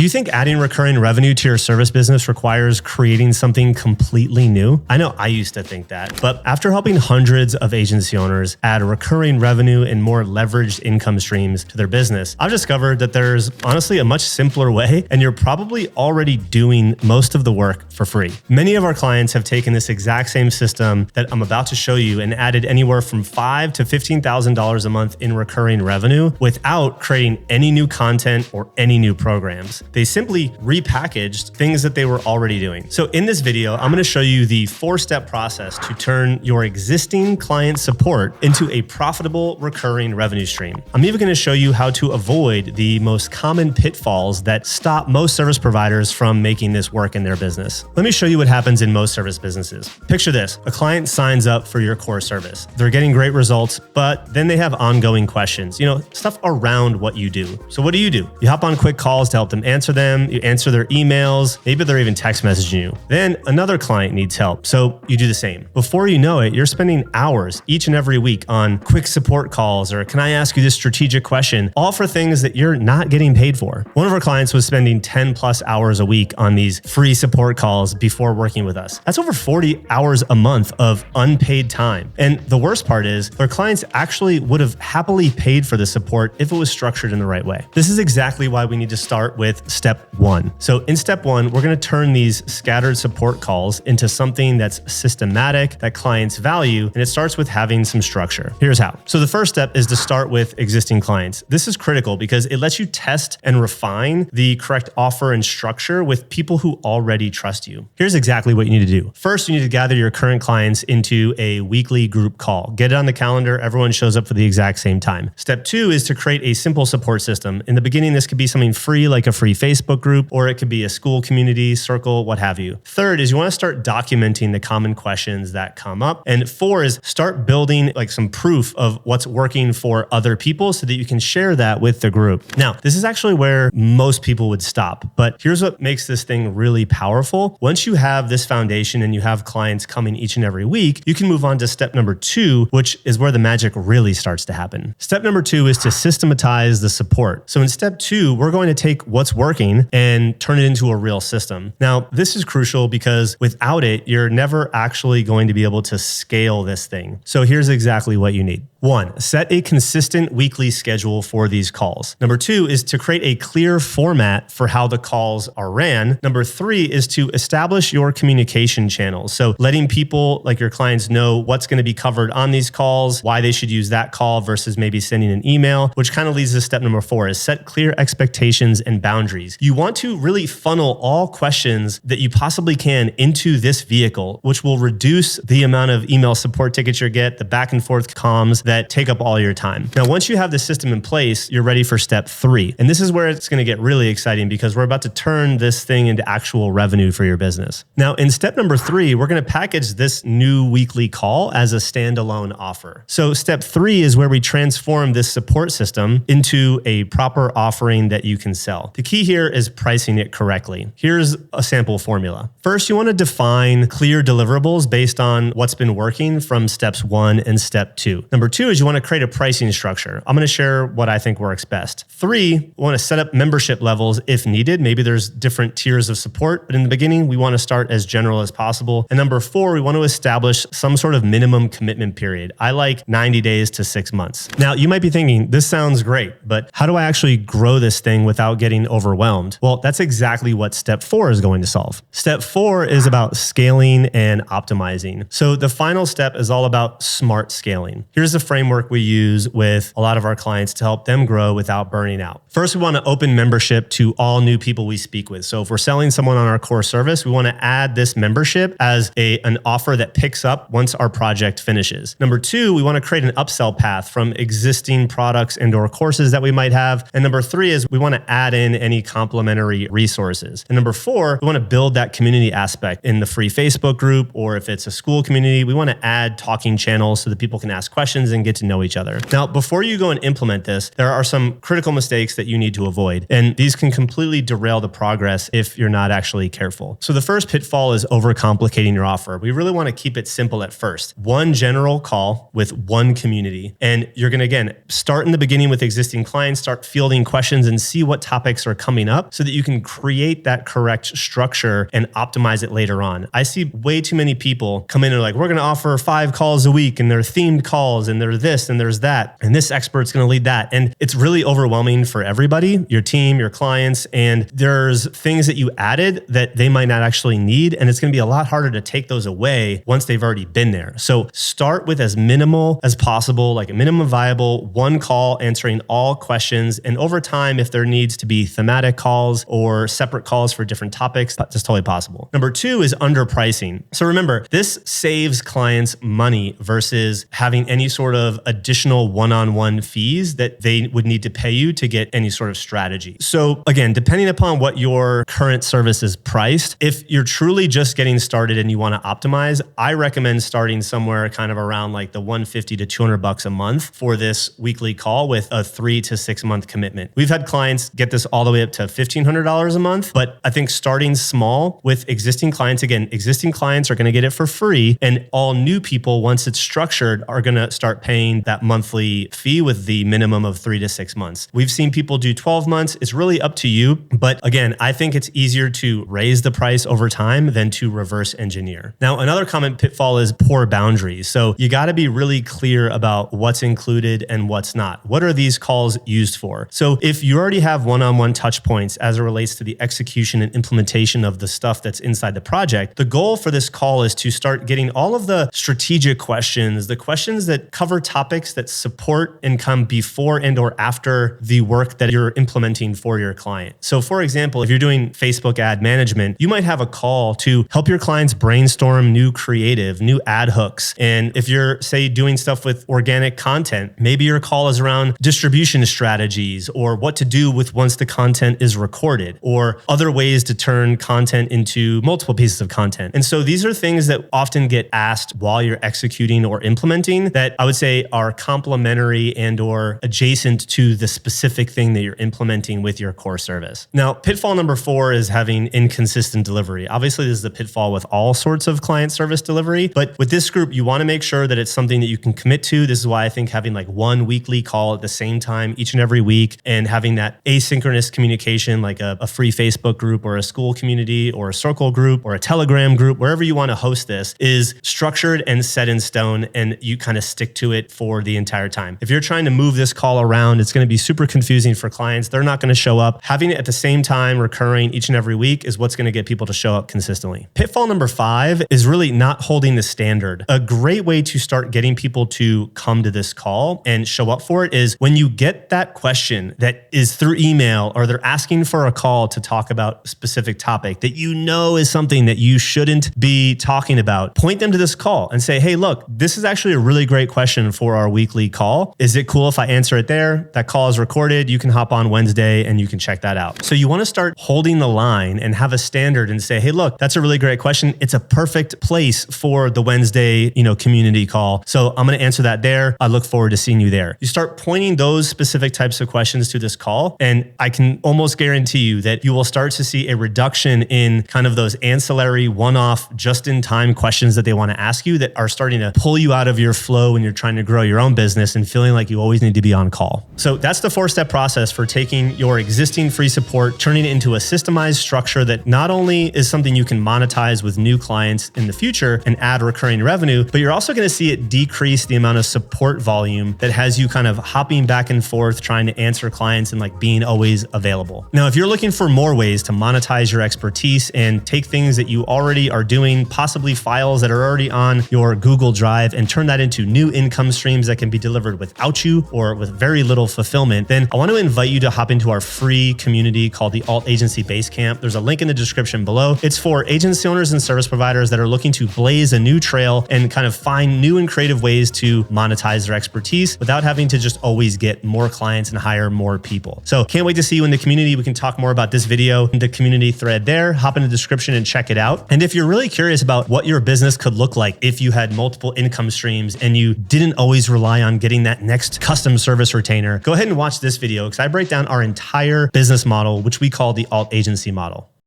Do you think adding recurring revenue to your service business requires creating something completely new? I know I used to think that, but after helping hundreds of agency owners add recurring revenue and more leveraged income streams to their business, I've discovered that there's honestly a much simpler way, and you're probably already doing most of the work for free. Many of our clients have taken this exact same system that I'm about to show you and added anywhere from $5,000 to $15,000 a month in recurring revenue without creating any new content or any new programs. They simply repackaged things that they were already doing. So in this video, I'm going to show you the 4-step process to turn your existing client support into a profitable recurring revenue stream. I'm even going to show you how to avoid the most common pitfalls that stop most service providers from making this work in their business. Let me show you what happens in most service businesses. Picture this: a client signs up for your core service. They're getting great results, but then they have ongoing questions, stuff around what you do. So what do? You hop on quick calls to help them answer them. You answer their emails. Maybe they're even text messaging you. Then another client needs help, so you do the same. Before you know it, you're spending hours each and every week on quick support calls or can I ask you this strategic question, all for things that you're not getting paid for. One of our clients was spending 10 plus hours a week on these free support calls before working with us. That's over 40 hours a month of unpaid time. And the worst part is their clients actually would have happily paid for the support if it was structured in the right way. This is exactly why we need to start with step 1. So in step 1, we're going to turn these scattered support calls into something that's systematic, that clients value, and it starts with having some structure. Here's how. So the first step is to start with existing clients. This is critical because it lets you test and refine the correct offer and structure with people who already trust you. Here's exactly what you need to do. First, you need to gather your current clients into a weekly group call. Get it on the calendar. Everyone shows up for the exact same time. Step 2 is to create a simple support system. In the beginning, this could be something free like a free Facebook group, or it could be a school community, circle, what have you. Third is you want to start documenting the common questions that come up. And 4 is start building like some proof of what's working for other people so that you can share that with the group. Now, this is actually where most people would stop, but here's what makes this thing really powerful. Once you have this foundation and you have clients coming each and every week, you can move on to step number 2, which is where the magic really starts to happen. Step number 2 is to systematize the support. So in step 2, we're going to take what's working and turn it into a real system. Now, this is crucial because without it, you're never actually going to be able to scale this thing. So here's exactly what you need. 1, set a consistent weekly schedule for these calls. Number 2 is to create a clear format for how the calls are ran. Number 3 is to establish your communication channels. So letting people like your clients know what's going to be covered on these calls, why they should use that call versus maybe sending an email, which kind of leads to step number 4 is set clear expectations and boundaries. You want to really funnel all questions that you possibly can into this vehicle, which will reduce the amount of email support tickets you get, the back and forth comms that take up all your time. Now, once you have the system in place, you're ready for step 3. And this is where it's going to get really exciting because we're about to turn this thing into actual revenue for your business. Now, in step number 3, we're going to package this new weekly call as a standalone offer. So step 3 is where we transform this support system into a proper offering that you can sell. The key here is pricing it correctly. Here's a sample formula. First, you want to define clear deliverables based on what's been working from steps 1 and step 2. Number 2 is you want to create a pricing structure. I'm going to share what I think works best. 3, we want to set up membership levels if needed. Maybe there's different tiers of support, but in the beginning, we want to start as general as possible. And number 4, we want to establish some sort of minimum commitment period. I like 90 days to 6 months. Now, you might be thinking, this sounds great, but how do I actually grow this thing without getting overwhelmed? Well, that's exactly what step 4 is going to solve. Step 4 is about scaling and optimizing. So the final step is all about smart scaling. Here's the framework we use with a lot of our clients to help them grow without burning out. First, we want to open membership to all new people we speak with. So if we're selling someone on our core service, we want to add this membership as an offer that picks up once our project finishes. Number 2, we want to create an upsell path from existing products and or courses that we might have. And number 3 is we want to add in any complementary resources. And number 4, we want to build that community aspect in the free Facebook group, or if it's a school community, we want to add talking channels so that people can ask questions and get to know each other. Now, before you go and implement this, there are some critical mistakes that you need to avoid. And these can completely derail the progress if you're not actually careful. So the first pitfall is overcomplicating your offer. We really want to keep it simple at first. One general call with one community. And you're going to, again, start in the beginning with existing clients, start fielding questions and see what topics are coming coming up so that you can create that correct structure and optimize it later on. I see way too many people come in and like, we're going to offer 5 calls a week and they're themed calls and they're this and there's that. And this expert's going to lead that. And it's really overwhelming for everybody, your team, your clients. And there's things that you added that they might not actually need. And it's going to be a lot harder to take those away once they've already been there. So start with as minimal as possible, like a minimum viable 1 call answering all questions. And over time, if there needs to be thematic calls or separate calls for different topics, that's totally possible. Number 2 is underpricing. So remember, this saves clients money versus having any sort of additional one-on-one fees that they would need to pay you to get any sort of strategy. So again, depending upon what your current service is priced, if you're truly just getting started and you want to optimize, I recommend starting somewhere kind of around like the $150 to $200 a month for this weekly call with a 3 to 6 month commitment. We've had clients get this all the way up to $1,500 a month, but I think starting small with existing clients, again, existing clients are going to get it for free, and all new people, once it's structured, are going to start paying that monthly fee with the minimum of 3 to 6 months. We've seen people do 12 months. It's really up to you. But again, I think it's easier to raise the price over time than to reverse engineer. Now, another common pitfall is poor boundaries. So you got to be really clear about what's included and what's not. What are these calls used for? So if you already have one-on-one touch points as it relates to the execution and implementation of the stuff that's inside the project, the goal for this call is to start getting all of the strategic questions, the questions that cover topics that support and come before and or after the work that you're implementing for your client. So for example, if you're doing Facebook ad management, you might have a call to help your clients brainstorm new creative, new ad hooks. And if you're, say, doing stuff with organic content, maybe your call is around distribution strategies or what to do with once the content is recorded or other ways to turn content into multiple pieces of content. And so these are things that often get asked while you're executing or implementing that I would say are complementary and or adjacent to the specific thing that you're implementing with your core service. Now, pitfall number 4 is having inconsistent delivery. Obviously, this is the pitfall with all sorts of client service delivery, but with this group, you want to make sure that it's something that you can commit to. This is why I think having like 1 weekly call at the same time each and every week and having that asynchronous communication like a free Facebook group or a school community or a circle group or a Telegram group, wherever you want to host this, is structured and set in stone and you kind of stick to it for the entire time. If you're trying to move this call around, it's going to be super confusing for clients. They're not going to show up. Having it at the same time recurring each and every week is what's going to get people to show up consistently. Pitfall number 5 is really not holding the standard. A great way to start getting people to come to this call and show up for it is when you get that question that is through email or they're asking for a call to talk about a specific topic that you know is something that you shouldn't be talking about, point them to this call and say, hey, look, this is actually a really great question for our weekly call. Is it cool if I answer it there? That call is recorded. You can hop on Wednesday and you can check that out. So you want to start holding the line and have a standard and say, hey, look, that's a really great question. It's a perfect place for the Wednesday, community call. So I'm going to answer that there. I look forward to seeing you there. You start pointing those specific types of questions to this call, and I can almost guarantee you that you will start to see a reduction in kind of those ancillary one-off just-in-time questions that they want to ask you that are starting to pull you out of your flow when you're trying to grow your own business and feeling like you always need to be on call. So that's the 4-step process for taking your existing free support, turning it into a systemized structure that not only is something you can monetize with new clients in the future and add recurring revenue, but you're also going to see it decrease the amount of support volume that has you kind of hopping back and forth trying to answer clients and like being always available. Now, if you're looking for more ways to monetize your expertise and take things that you already are doing, possibly files that are already on your Google Drive, and turn that into new income streams that can be delivered without you or with very little fulfillment, then I want to invite you to hop into our free community called the Alt Agency Basecamp. There's a link in the description below. It's for agency owners and service providers that are looking to blaze a new trail and kind of find new and creative ways to monetize their expertise without having to just always get more clients and hire more people. So can't wait to see you in the community. We can talk more about this video in the community thread there. Hop in the description and check it out. And if you're really curious about what your business could look like if you had multiple income streams and you didn't always rely on getting that next custom service retainer, go ahead and watch this video because I break down our entire business model, which we call the Alt Agency model.